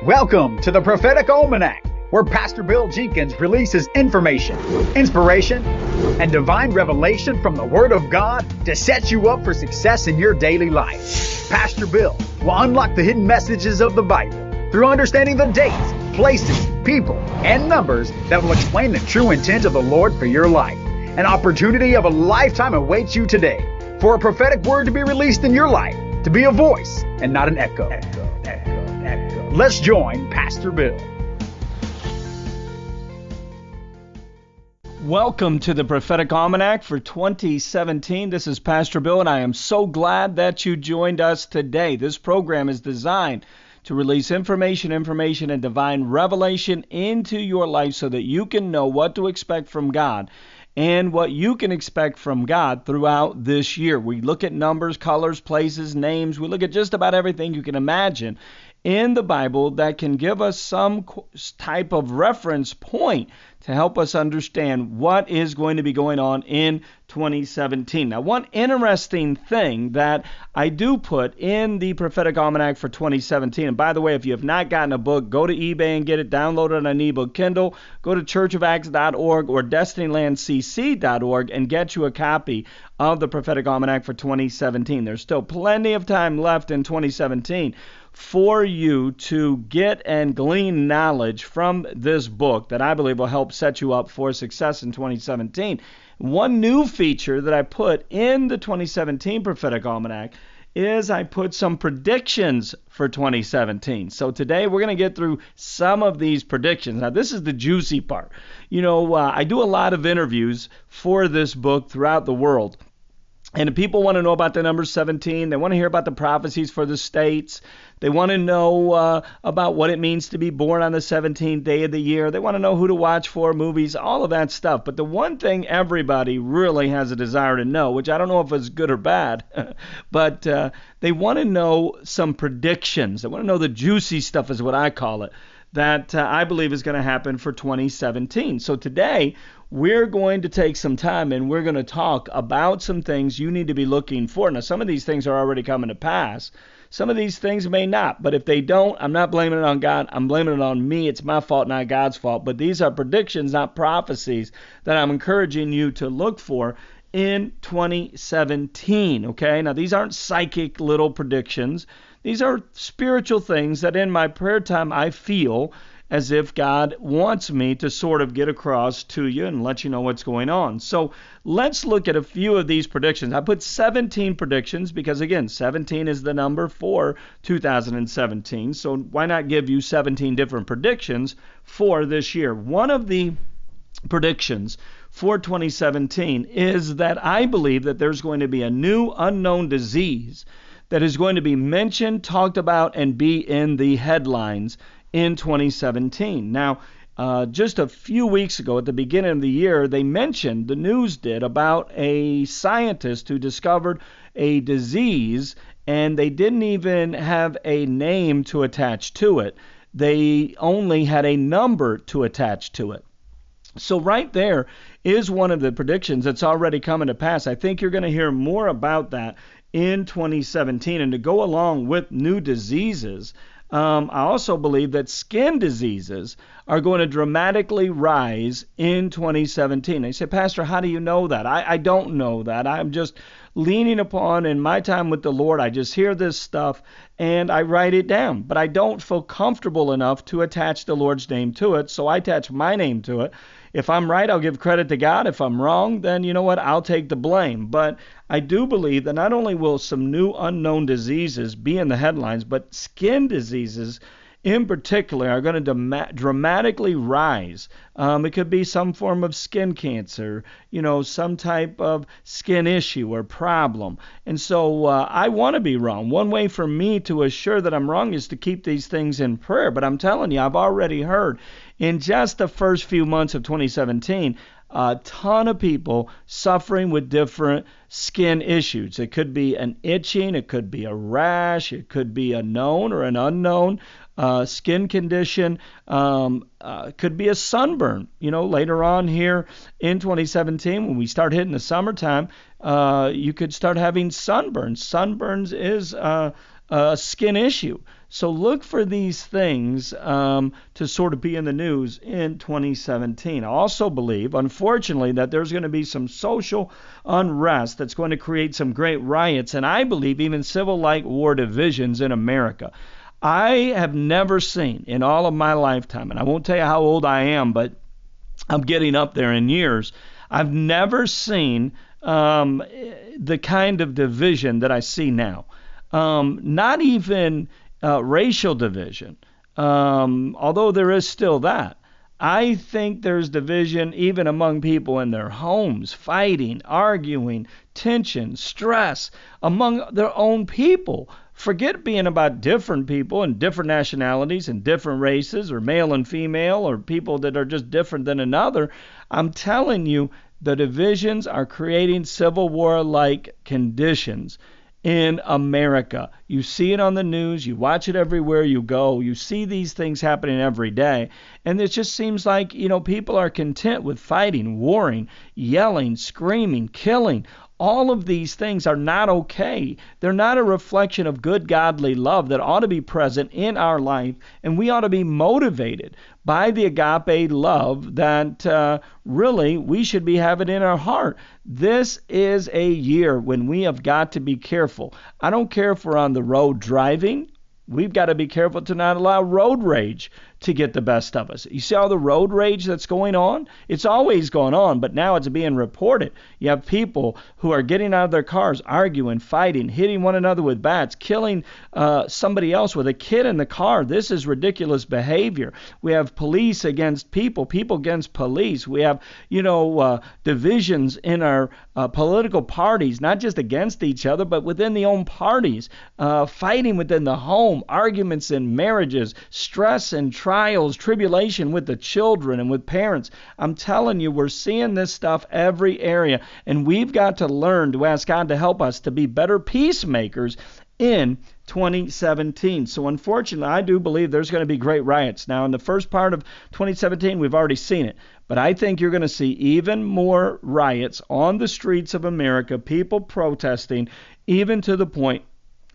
Welcome to the Prophetic Almanac, where Pastor Bill Jenkins releases information, inspiration, and divine revelation from the Word of God to set you up for success in your daily life. Pastor Bill will unlock the hidden messages of the Bible through understanding the dates, places, people, and numbers that will explain the true intent of the Lord for your life. An opportunity of a lifetime awaits you today for a prophetic word to be released in your life, to be a voice and not an echo. Let's join Pastor Bill. Welcome to the Prophetic Almanac for 2017. This is Pastor Bill, and I am so glad that you joined us today. This program is designed to release information, and divine revelation into your life so that you can know what to expect from God and what you can expect from God throughout this year. We look at numbers, colors, places, names. We look at just about everything you can imagine in the Bible that can give us some type of reference point to help us understand what is going to be going on in 2017. Now, one interesting thing that I do put in the Prophetic Almanac for 2017, and by the way, if you have not gotten a book, go to eBay and get it, download it on an ebook Kindle, go to churchofacts.org or destinylandcc.org and get you a copy of the Prophetic Almanac for 2017. There's still plenty of time left in 2017 for you to get and glean knowledge from this book that I believe will help set you up for success in 2017. One new feature that I put in the 2017 Prophetic Almanac is I put some predictions for 2017. So today we're going to get through some of these predictions. Now, this is the juicy part. I do a lot of interviews for this book throughout the world. And people want to know about the number 17. They want to hear about the prophecies for the states. They want to know about what it means to be born on the 17th day of the year. They want to know who to watch for, movies, all of that stuff. But the one thing everybody really has a desire to know, which I don't know if it's good or bad, but they want to know some predictions. They want to know the juicy stuff is what I call it, that I believe is going to happen for 2017. So today, we're going to take some time and we're going to talk about some things you need to be looking for. Now, some of these things are already coming to pass. Some of these things may not, but if they don't, I'm not blaming it on God. I'm blaming it on me. It's my fault, not God's fault. But these are predictions, not prophecies, that I'm encouraging you to look for in 2017, okay? Now, these aren't psychic little predictions. These are spiritual things that in my prayer time I feel as if God wants me to sort of get across to you and let you know what's going on. So let's look at a few of these predictions. I put 17 predictions because, again, 17 is the number for 2017. So why not give you 17 different predictions for this year? One of the predictions for 2017 is that I believe that there's going to be a new unknown disease that is going to be mentioned, talked about, and be in the headlines in 2017. Now, just a few weeks ago at the beginning of the year, they mentioned, the news did, about a scientist who discovered a disease, and they didn't even have a name to attach to it. They only had a number to attach to it. So right there is one of the predictions that's already coming to pass. I think you're going to hear more about that in 2017. And to go along with new diseases, I also believe that skin diseases are going to dramatically rise in 2017. They say, Pastor, how do you know that? I don't know that. I'm just leaning upon, in my time with the Lord, I just hear this stuff and I write it down. But I don't feel comfortable enough to attach the Lord's name to it, so I attach my name to it. If I'm right, I'll give credit to God. If I'm wrong, then you know what? I'll take the blame. But I do believe that not only will some new unknown diseases be in the headlines, but skin diseases in particular are going to dramatically rise. It could be some form of skin cancer, some type of skin issue or problem. And so I want to be wrong. One way for me to assure that I'm wrong is to keep these things in prayer. But I'm telling you, I've already heard in just the first few months of 2017, a ton of people suffering with different skin issues. It could be an itching, it could be a rash, it could be a known or an unknown skin condition, could be a sunburn. Later on here in 2017, when we start hitting the summertime, you could start having sunburns. Sunburns is a skin issue. So look for these things to sort of be in the news in 2017. I also believe, unfortunately, that there's going to be some social unrest that's going to create some great riots, and I believe even civil-like war divisions in America. I have never seen in all of my lifetime, and I won't tell you how old I am, but I'm getting up there in years. I've never seen the kind of division that I see now. Not even racial division, although there is still that. I think there's division even among people in their homes, fighting, arguing, tension, stress among their own people. Forget being about different people and different nationalities and different races or male and female or people that are just different than another. I'm telling you, the divisions are creating civil war-like conditions in America. You see it on the news. You watch it everywhere you go. You see these things happening every day. And it just seems like, people are content with fighting, warring, yelling, screaming, killing. All of these things are not okay. They're not a reflection of good, godly love that ought to be present in our life, and we ought to be motivated by the agape love that really we should be having in our heart. This is a year when we have got to be careful. I don't care if we're on the road driving. We've got to be careful to not allow road rage to get the best of us. You see all the road rage that's going on? It's always going on, but now it's being reported. You have people who are getting out of their cars, arguing, fighting, hitting one another with bats, killing somebody else with a kid in the car. This is ridiculous behavior. We have police against people, people against police. We have, divisions in our political parties, not just against each other, but within the own parties, fighting within the home, arguments in marriages, stress and trials, tribulation with the children and with parents. I'm telling you, we're seeing this stuff every area, and we've got to learn to ask God to help us to be better peacemakers in 2017. So unfortunately, I do believe there's going to be great riots. Now, in the first part of 2017, we've already seen it, but I think you're going to see even more riots on the streets of America, people protesting, even to the point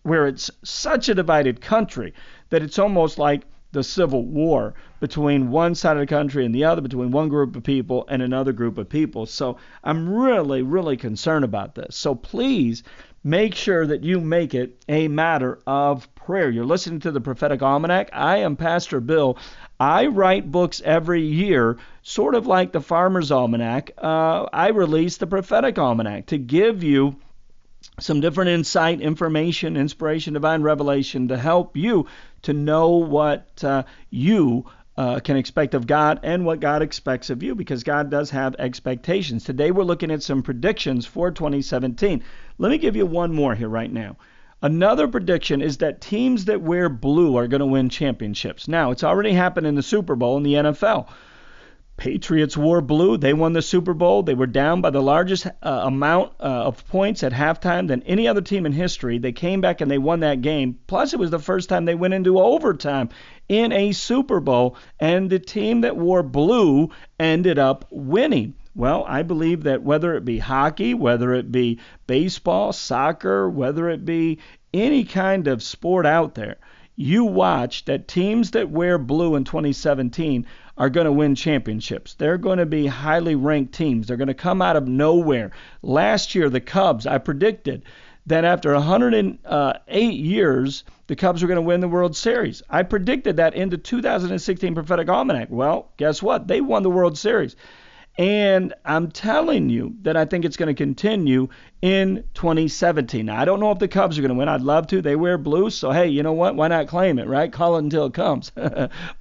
where it's such a divided country that it's almost like the Civil War between one side of the country and the other, between one group of people and another group of people. So I'm really, really concerned about this. So please make sure that you make it a matter of prayer. You're listening to the Prophetic Almanac. I am Pastor Bill. I write books every year, sort of like the Farmer's Almanac. I release the Prophetic Almanac to give you some different insight, information, inspiration, divine revelation to help you to know what you can expect of God and what God expects of you, because God does have expectations. Today we're looking at some predictions for 2017. Let me give you one more here right now. Another prediction is that teams that wear blue are going to win championships. Now, it's already happened in the Super Bowl in the NFL. Patriots wore blue. They won the Super Bowl. They were down by the largest amount of points at halftime than any other team in history. They came back and they won that game. Plus, it was the first time they went into overtime in a Super Bowl, and the team that wore blue ended up winning. Well, I believe that whether it be hockey, whether it be baseball, soccer, whether it be any kind of sport out there, you watch that teams that wear blue in 2017 are going to win championships. They're going to be highly ranked teams. They're going to come out of nowhere. Last year, the Cubs, I predicted that after 108 years, the Cubs were going to win the World Series. I predicted that in the 2016 Prophetic Almanac. Well, guess what? They won the World Series. And I'm telling you that I think it's going to continue in 2017. Now, I don't know if the Cubs are going to win. I'd love to. They wear blue, so hey, you know what? Why not claim it, right? Call it until it comes.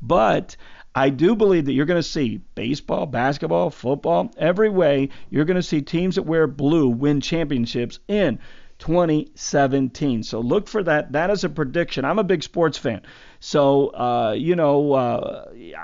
But I do believe that you're going to see baseball, basketball, football, every way, you're going to see teams that wear blue win championships in 2017. So look for that. That is a prediction. I'm a big sports fan. So,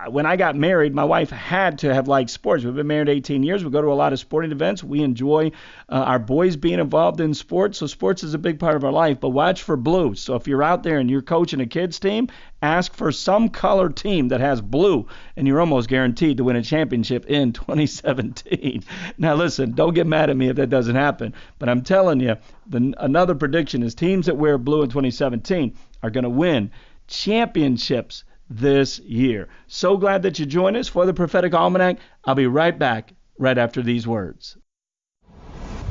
when I got married, my wife had to have liked sports. We've been married 18 years. We go to a lot of sporting events. We enjoy our boys being involved in sports. So sports is a big part of our life. But watch for blue. So if you're out there and you're coaching a kids team, ask for some color team that has blue, and you're almost guaranteed to win a championship in 2017. Now, listen, don't get mad at me if that doesn't happen. But I'm telling you, another prediction is teams that wear blue in 2017 are going to win championships this year. So glad that you joined us for the Prophetic Almanac. I'll be right back right after these words.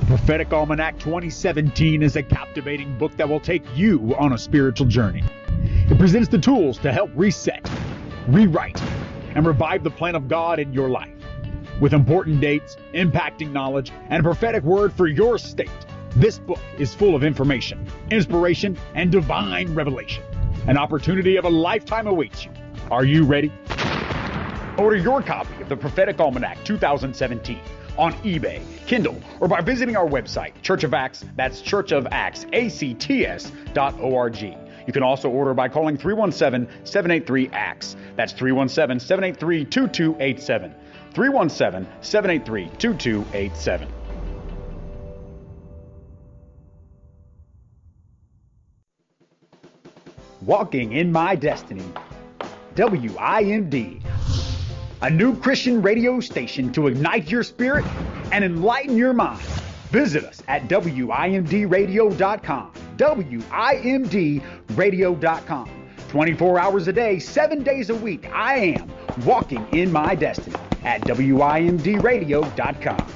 Prophetic Almanac 2017 is a captivating book that will take you on a spiritual journey. It presents the tools to help reset, rewrite, and revive the plan of God in your life. With important dates, impacting knowledge, and a prophetic word for your state, this book is full of information, inspiration, and divine revelation. An opportunity of a lifetime awaits you. Are you ready? Order your copy of the Prophetic Almanac 2017 on eBay, Kindle, or by visiting our website, Church of Acts, that's churchofacts.org. You can also order by calling 317-783-ACTS. That's 317-783-2287. 317-783-2287. Walking in My Destiny. WIMD. A new Christian radio station to ignite your spirit and enlighten your mind. Visit us at WIMDradio.com. WIMDradio.com. 24 hours a day, 7 days a week, I am walking in my destiny at WIMDradio.com.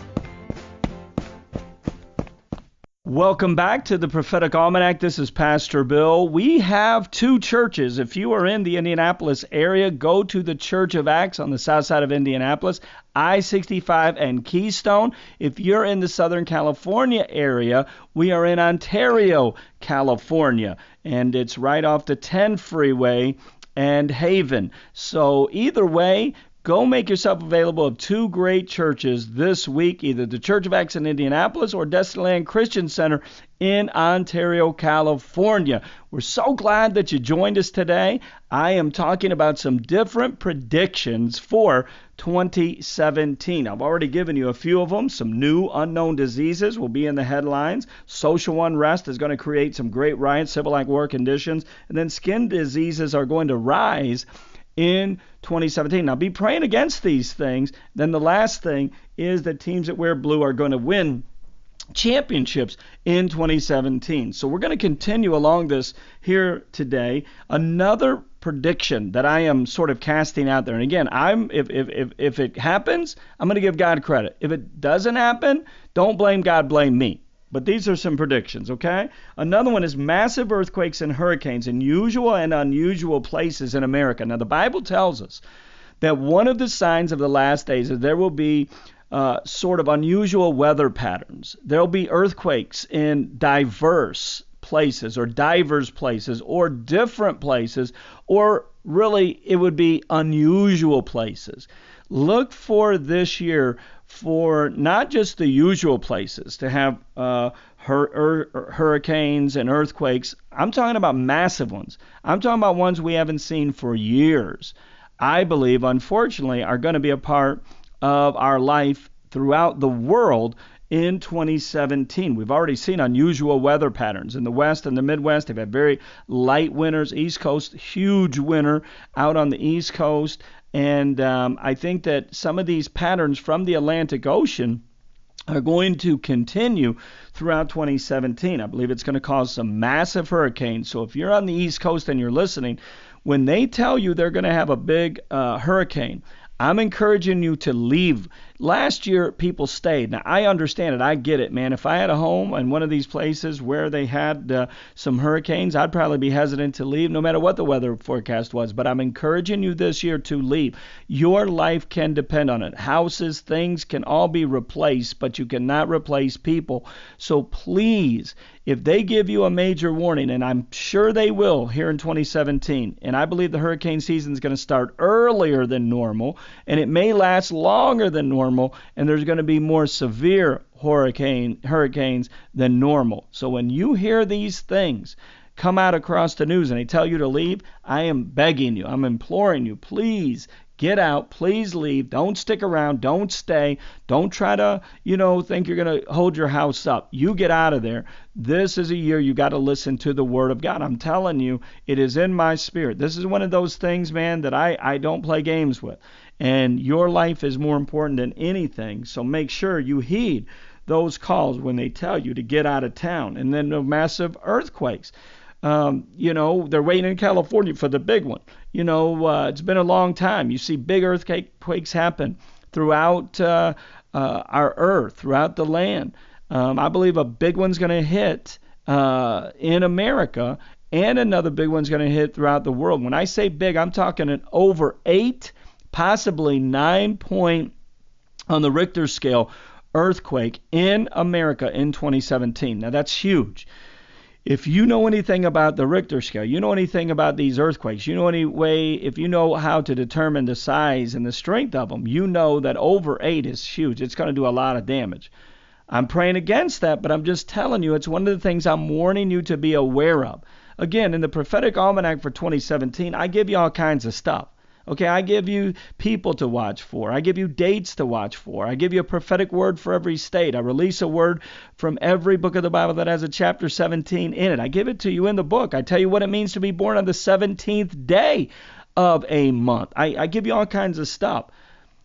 Welcome back to the Prophetic Almanac. This is Pastor Bill. We have two churches. If you are in the Indianapolis area, go to the Church of Acts on the south side of Indianapolis, I-65 and Keystone. If you're in the Southern California area, we are in Ontario, California, and it's right off the 10 freeway and Haven. So either way, go make yourself available of two great churches this week, either the Church of Acts in Indianapolis or Destinyland Christian Center in Ontario, California. We're so glad that you joined us today. I am talking about some different predictions for 2017. I've already given you a few of them. Some new unknown diseases will be in the headlines. Social unrest is going to create some great riots, civil-like war conditions, and then skin diseases are going to rise in 2017. Now be praying against these things. Then the last thing is that teams that wear blue are going to win championships in 2017. So we're going to continue along this here today. Another prediction that I am sort of casting out there. And again, if it happens, I'm going to give God credit. If it doesn't happen, don't blame God, blame me. But these are some predictions, okay? Another one is massive earthquakes and hurricanes in usual and unusual places in America. Now, the Bible tells us that one of the signs of the last days is there will be sort of unusual weather patterns. There will be earthquakes in diverse places or different places, or really it would be unusual places. Look for this year for not just the usual places to have hurricanes and earthquakes. I'm talking about massive ones. I'm talking about ones we haven't seen for years. I believe, unfortunately, are going to be a part of our life throughout the world in 2017. We've already seen unusual weather patterns in the West and the Midwest. They've had very light winters. East Coast, huge winter out on the East Coast. And I think that some of these patterns from the Atlantic Ocean are going to continue throughout 2017. I believe it's going to cause some massive hurricanes. So if you're on the East Coast and you're listening, when they tell you they're going to have a big hurricane, I'm encouraging you to leave. Last year, people stayed. Now, I understand it. I get it, man. If I had a home in one of these places where they had some hurricanes, I'd probably be hesitant to leave no matter what the weather forecast was. But I'm encouraging you this year to leave. Your life can depend on it. Houses, things can all be replaced, but you cannot replace people. So please, if they give you a major warning, and I'm sure they will here in 2017, and I believe the hurricane season is going to start earlier than normal, and it may last longer than normal, and there's going to be more severe hurricanes than normal. So when you hear these things come out across the news and they tell you to leave, I am begging you, I'm imploring you, please get out, please leave. Don't stick around, don't stay, don't try to, think you're going to hold your house up. You get out of there. This is a year you got to listen to the Word of God. I'm telling you, it is in my spirit. This is one of those things, man, that I don't play games with. And your life is more important than anything. So make sure you heed those calls when they tell you to get out of town. And then the massive earthquakes. They're waiting in California for the big one. It's been a long time. You see big earthquakes happen throughout our earth, throughout the land. I believe a big one's going to hit in America, and another big one's going to hit throughout the world. When I say big, I'm talking an over 8, possibly 9 point on the Richter scale earthquake in America in 2017. Now that's huge. If you know anything about the Richter scale, you know anything about these earthquakes, if you know how to determine the size and the strength of them, you know that over 8 is huge. It's going to do a lot of damage. I'm praying against that, but I'm just telling you, it's one of the things I'm warning you to be aware of. Again, in the Prophetic Almanac for 2017, I give you all kinds of stuff. Okay, I give you people to watch for. I give you dates to watch for. I give you a prophetic word for every state. I release a word from every book of the Bible that has a chapter 17 in it. I give it to you in the book. I tell you what it means to be born on the 17th day of a month. I give you all kinds of stuff.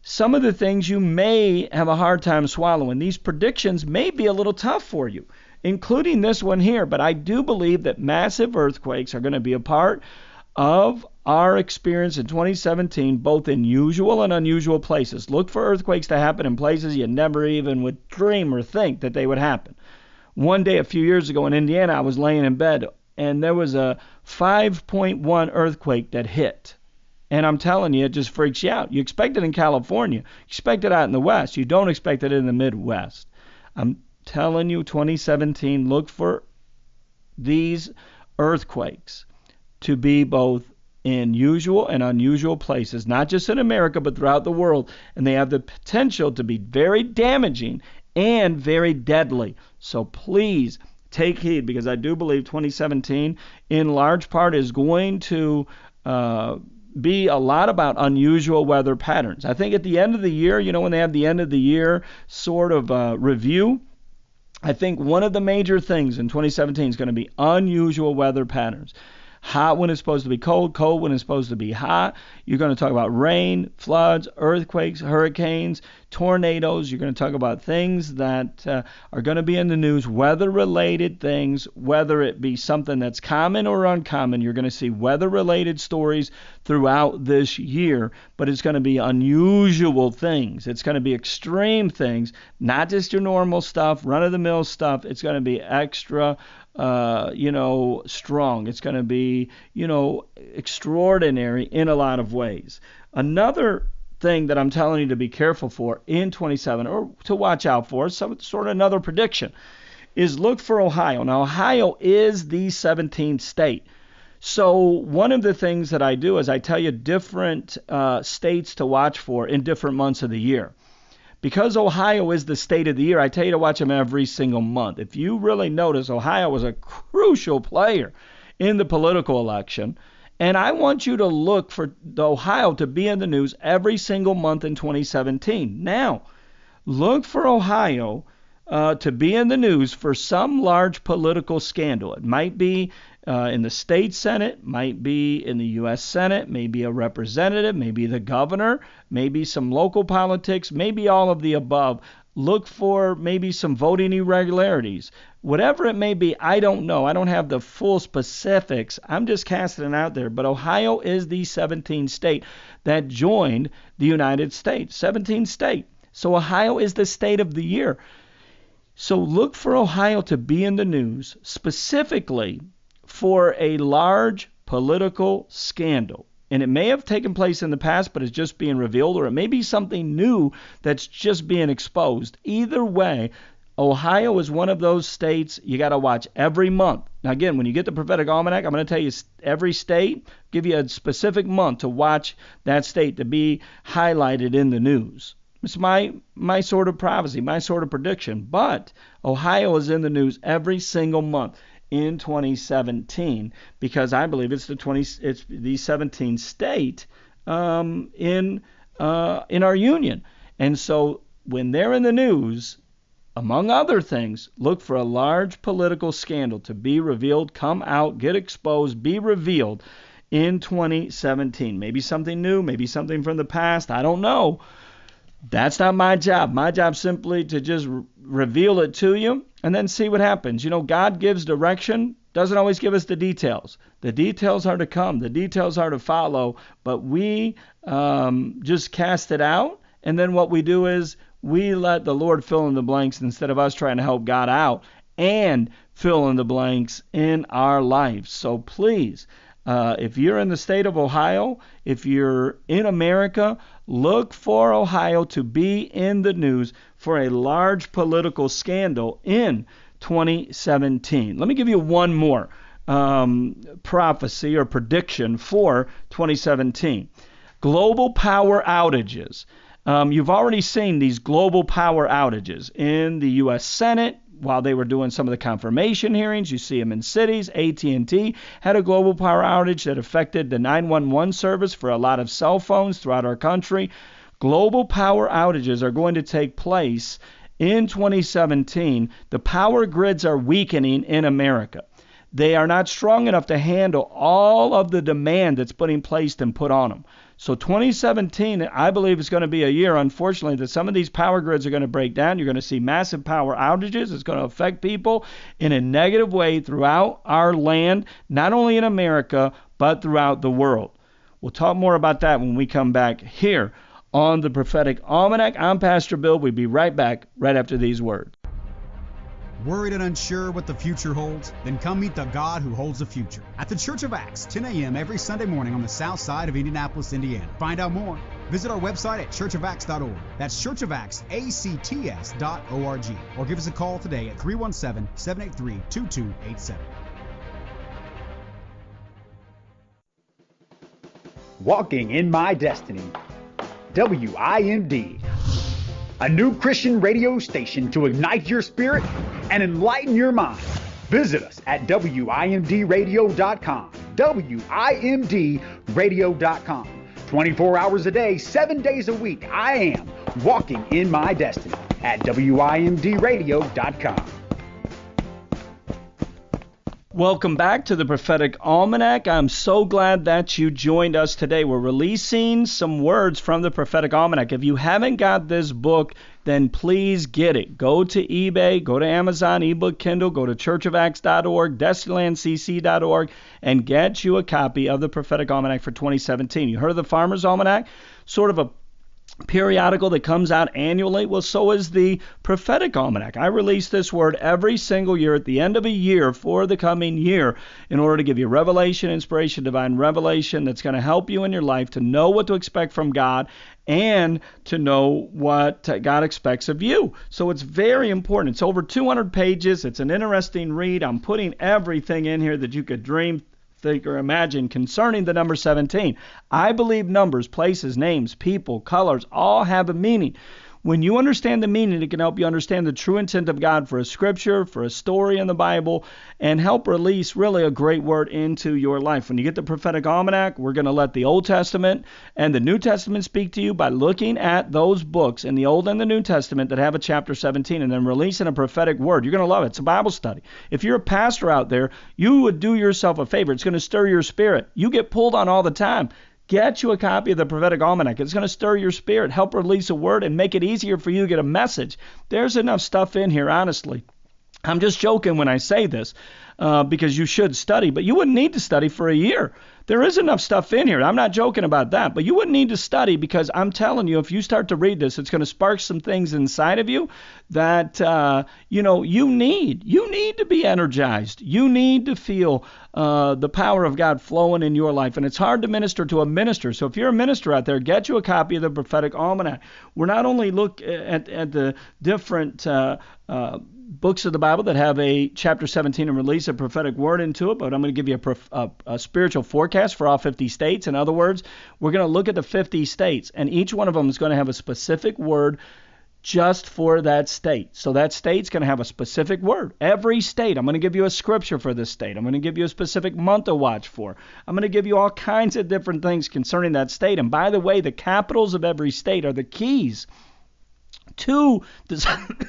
Some of the things you may have a hard time swallowing. These predictions may be a little tough for you, including this one here. But I do believe that massive earthquakes are going to be a part of our experience in 2017, both in usual and unusual places. Look for earthquakes to happen in places you never even would dream or think that they would happen. One day a few years ago in Indiana, I was laying in bed, and there was a 5.1 earthquake that hit. And I'm telling you, it just freaks you out. You expect it in California. You expect it out in the West. You don't expect it in the Midwest. I'm telling you, 2017, look for these earthquakes to be both in usual and unusual places, not just in America, but throughout the world. And they have the potential to be very damaging and very deadly. So please take heed, because I do believe 2017, in large part, is going to be a lot about unusual weather patterns. I think at the end of the year, when they have the end of the year sort of review, I think one of the major things in 2017 is going to be unusual weather patterns. Hot when it's supposed to be cold, cold when it's supposed to be hot. You're going to talk about rain, floods, earthquakes, hurricanes, tornadoes. You're going to talk about things that are going to be in the news, weather-related things, whether it be something that's common or uncommon. You're going to see weather-related stories throughout this year, but it's going to be unusual things. It's going to be extreme things, not just your normal stuff, run-of-the-mill stuff. It's going to be extra strong. It's going to be, extraordinary in a lot of ways. Another thing that I'm telling you to be careful for in 27, or to watch out for, some sort of another prediction, is look for Ohio. Now, Ohio is the 17th state. So one of the things that I do is I tell you different states to watch for in different months of the year. Because Ohio is the state of the year, I tell you to watch them every single month. If you really notice, Ohio was a crucial player in the political election. And I want you to look for Ohio to be in the news every single month in 2017. Now, look for Ohio to be in the news for some large political scandal. It might be in the state Senate, might be in the U.S. Senate, maybe a representative, maybe the governor, maybe some local politics, maybe all of the above. Look for maybe some voting irregularities. Whatever it may be, I don't know. I don't have the full specifics. I'm just casting it out there. But Ohio is the 17th state that joined the United States. 17th state. So Ohio is the state of the year. So look for Ohio to be in the news specifically for a large political scandal. And it may have taken place in the past, but it's just being revealed, or it may be something new that's just being exposed. Either way, Ohio is one of those states you got to watch every month. Now, again, when you get the Prophetic Almanac, I'm going to tell you every state, give you a specific month to watch that state to be highlighted in the news. It's my sort of prophecy, my sort of prediction. But Ohio is in the news every single month in 2017 because I believe it's the 17th state in our union. And so when they're in the news, among other things, look for a large political scandal to be revealed, come out, get exposed, be revealed in 2017. Maybe something new, maybe something from the past. I don't know. That's not my job. My job is simply to just reveal it to you and then see what happens. God gives direction Doesn't always give us the details. The details are to come. The details are to follow. But we just cast it out. And then what we do is we let the Lord fill in the blanks instead of us trying to help God out and fill in the blanks in our lives. So please, if you're in the state of Ohio, if you're in America, look for Ohio to be in the news for a large political scandal in 2017. Let me give you one more prophecy or prediction for 2017. Global power outages. You've already seen these global power outages in the U.S. Senate. While they were doing some of the confirmation hearings, you see them in cities. AT&T had a global power outage that affected the 911 service for a lot of cell phones throughout our country. Global power outages are going to take place in 2017. The power grids are weakening in America. They are not strong enough to handle all of the demand that's being placed and put on them. So 2017, I believe, is going to be a year, unfortunately, that some of these power grids are going to break down. You're going to see massive power outages. It's going to affect people in a negative way throughout our land, not only in America, but throughout the world. We'll talk more about that when we come back here on the Prophetic Almanac. I'm Pastor Bill. We'll be right back right after these words. Worried and unsure what the future holds? Then come meet the God who holds the future at the Church of Acts, 10 a.m. every Sunday morning on the south side of Indianapolis, Indiana. Find out more. Visit our website at churchofacts.org. That's churchofacts.org. Or give us a call today at 317-783-2287. Walking in My Destiny. WIMD. A new Christian radio station to ignite your spirit and enlighten your mind. Visit us at WIMDradio.com. WIMDradio.com. 24 hours a day, 7 days a week, I am walking in my destiny at WIMDradio.com. Welcome back to the Prophetic Almanac. I'm so glad that you joined us today. We're releasing some words from the Prophetic Almanac. If you haven't got this book, then please get it. Go to eBay, go to Amazon, ebook Kindle, go to churchofacts.org, destinylandcc.org, and get you a copy of the Prophetic Almanac for 2017. You heard of the Farmer's Almanac? Sort of a periodical that comes out annually. Well, so is the Prophetic Almanac. I release this word every single year at the end of a year for the coming year in order to give you revelation, inspiration, divine revelation that's going to help you in your life to know what to expect from God and to know what God expects of you. So it's very important. It's over 200 pages. It's an interesting read. I'm putting everything in here that you could dream, think, or imagine concerning the number 17. I believe numbers, places, names, people, colors, all have a meaning. When you understand the meaning, it can help you understand the true intent of God for a scripture, for a story in the Bible, and help release really a great word into your life. When you get the Prophetic Almanac, we're going to let the Old Testament and the New Testament speak to you by looking at those books in the Old and the New Testament that have a chapter 17 and then releasing a prophetic word. You're going to love it. It's a Bible study. If you're a pastor out there, you would do yourself a favor. It's going to stir your spirit. You get pulled on all the time. Get you a copy of the Prophetic Almanac. It's going to stir your spirit, help release a word, and make it easier for you to get a message. There's enough stuff in here, honestly. I'm just joking when I say this because you should study, but you wouldn't need to study for a year. There is enough stuff in here. I'm not joking about that, but you wouldn't need to study because I'm telling you, if you start to read this, it's going to spark some things inside of you that, you need. You need to be energized. You need to feel the power of God flowing in your life, and it's hard to minister to a minister. So if you're a minister out there, get you a copy of the Prophetic Almanac. We're not only look at the different books of the Bible that have a chapter 17 and release a prophetic word into it, but I'm going to give you a spiritual forecast for all 50 states. In other words, we're going to look at the 50 states, and each one of them is going to have a specific word just for that state. So that state's going to have a specific word. Every state, I'm going to give you a scripture for this state. I'm going to give you a specific month to watch for. I'm going to give you all kinds of different things concerning that state. And by the way, the capitals of every state are the keys to the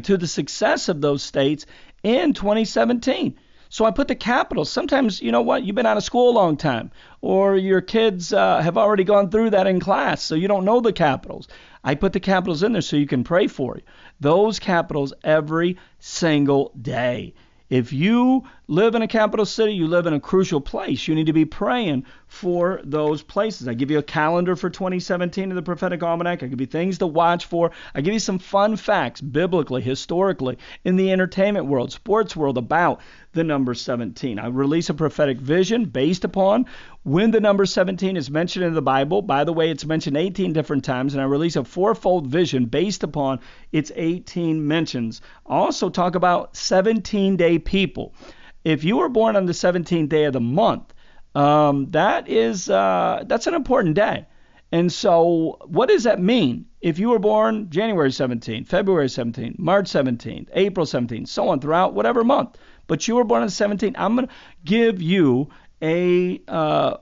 to the success of those states in 2017. So I put the capitals. Sometimes, you know what, you've been out of school a long time, or your kids have already gone through that in class, so you don't know the capitals. I put the capitals in there so you can pray for you. Those capitals every single day. If you live in a capital city, you live in a crucial place, you need to be praying for those places. I give you a calendar for 2017 in the Prophetic Almanac. I give you things to watch for. I give you some fun facts, biblically, historically, in the entertainment world, sports world, about the number 17. I release a prophetic vision based upon when the number 17 is mentioned in the Bible. By the way, it's mentioned 18 different times, and I release a fourfold vision based upon its 18 mentions. I also talk about 17-day people. If you were born on the 17th day of the month, that's an important day. And so what does that mean? If you were born January 17th, February 17th, March 17th, April 17th, so on throughout whatever month, but you were born on the 17th, I'm going to give you a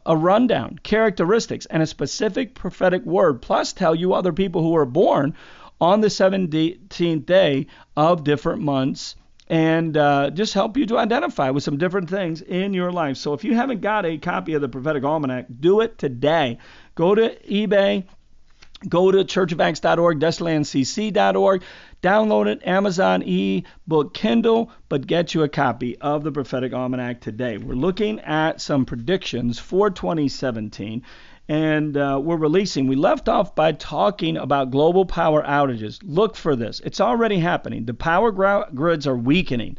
rundown, characteristics, and a specific prophetic word, plus tell you other people who were born on the 17th day of different months, and just help you to identify with some different things in your life. So if you haven't got a copy of the Prophetic Almanac, do it today. Go to eBay, go to churchofacts.org, destinylandcc.org, download it, Amazon e-book Kindle, but get you a copy of the Prophetic Almanac today. We're looking at some predictions for 2017. And we left off by talking about global power outages. Look for this. It's already happening. The power grids are weakening.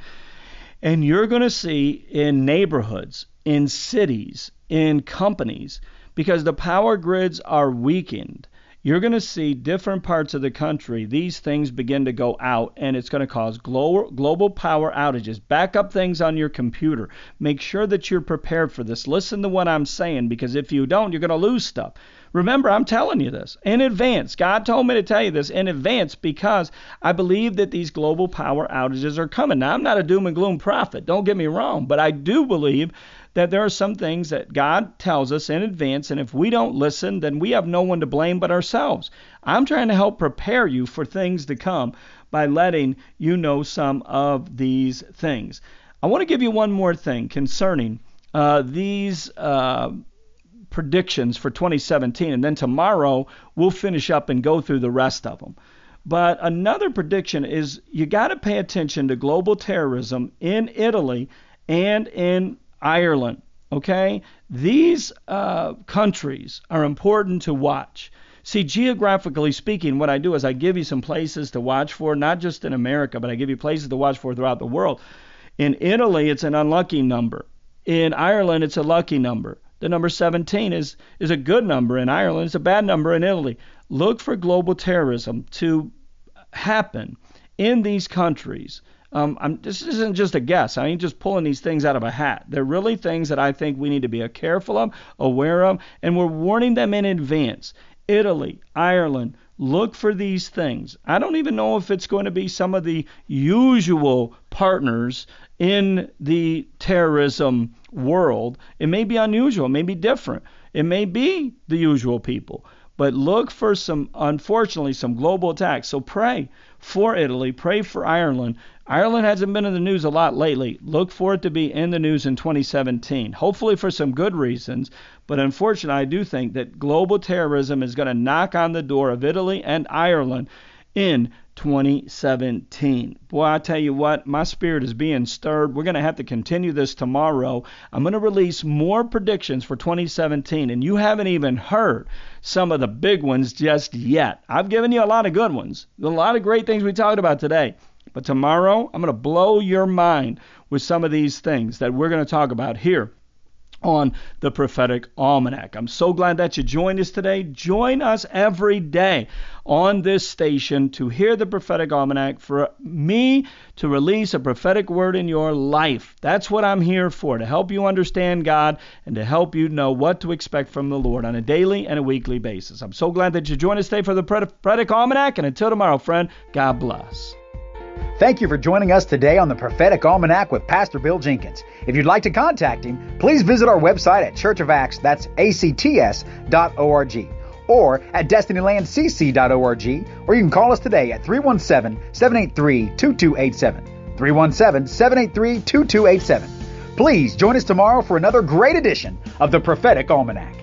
And you're going to see in neighborhoods, in cities, in companies, because the power grids are weakened, you're going to see different parts of the country, these things begin to go out, and it's going to cause global power outages. Back up things on your computer. Make sure that you're prepared for this. Listen to what I'm saying, because if you don't, you're going to lose stuff. Remember, I'm telling you this in advance. God told me to tell you this in advance because I believe that these global power outages are coming. Now, I'm not a doom and gloom prophet. Don't get me wrong, but I do believe that there are some things that God tells us in advance, and if we don't listen, then we have no one to blame but ourselves. I'm trying to help prepare you for things to come by letting you know some of these things. I want to give you one more thing concerning these predictions for 2017, and then tomorrow we'll finish up and go through the rest of them. But another prediction is you got to pay attention to global terrorism in Italy and in Ireland, okay? These countries are important to watch. See, geographically speaking, what I do is I give you some places to watch for, not just in America, but I give you places to watch for throughout the world. In Italy, it's an unlucky number. In Ireland, it's a lucky number. The number 17 is a good number in Ireland. It's a bad number in Italy. Look for global terrorism to happen in these countries. This isn't just a guess. I ain't just pulling these things out of a hat. They're really things that I think we need to be careful of, aware of, and we're warning them in advance. Italy, Ireland, look for these things. I don't even know if it's going to be some of the usual partners in the terrorism world. It may be unusual, it may be different. It may be the usual people. But look for unfortunately, some global attacks. So pray for Italy, pray for Ireland. Ireland hasn't been in the news a lot lately. Look for it to be in the news in 2017, hopefully for some good reasons. But unfortunately, I do think that global terrorism is going to knock on the door of Italy and Ireland in 2017. Boy, I tell you what, my spirit is being stirred. We're going to have to continue this tomorrow. I'm going to release more predictions for 2017, and you haven't even heard some of the big ones just yet. I've given you a lot of good ones, a lot of great things we talked about today. But tomorrow, I'm going to blow your mind with some of these things that we're going to talk about here on the Prophetic Almanac. I'm so glad that you joined us today. Join us every day on this station to hear the Prophetic Almanac, for me to release a prophetic word in your life. That's what I'm here for, to help you understand God and to help you know what to expect from the Lord on a daily and a weekly basis. I'm so glad that you joined us today for the Prophetic Almanac, and until tomorrow, friend, God bless. Thank you for joining us today on the Prophetic Almanac with Pastor Bill Jenkins. If you'd like to contact him, please visit our website at Church of Acts, that's ACTS.org, or at DestinylandCC.org, or you can call us today at 317-783-2287. 317-783-2287. Please join us tomorrow for another great edition of the Prophetic Almanac.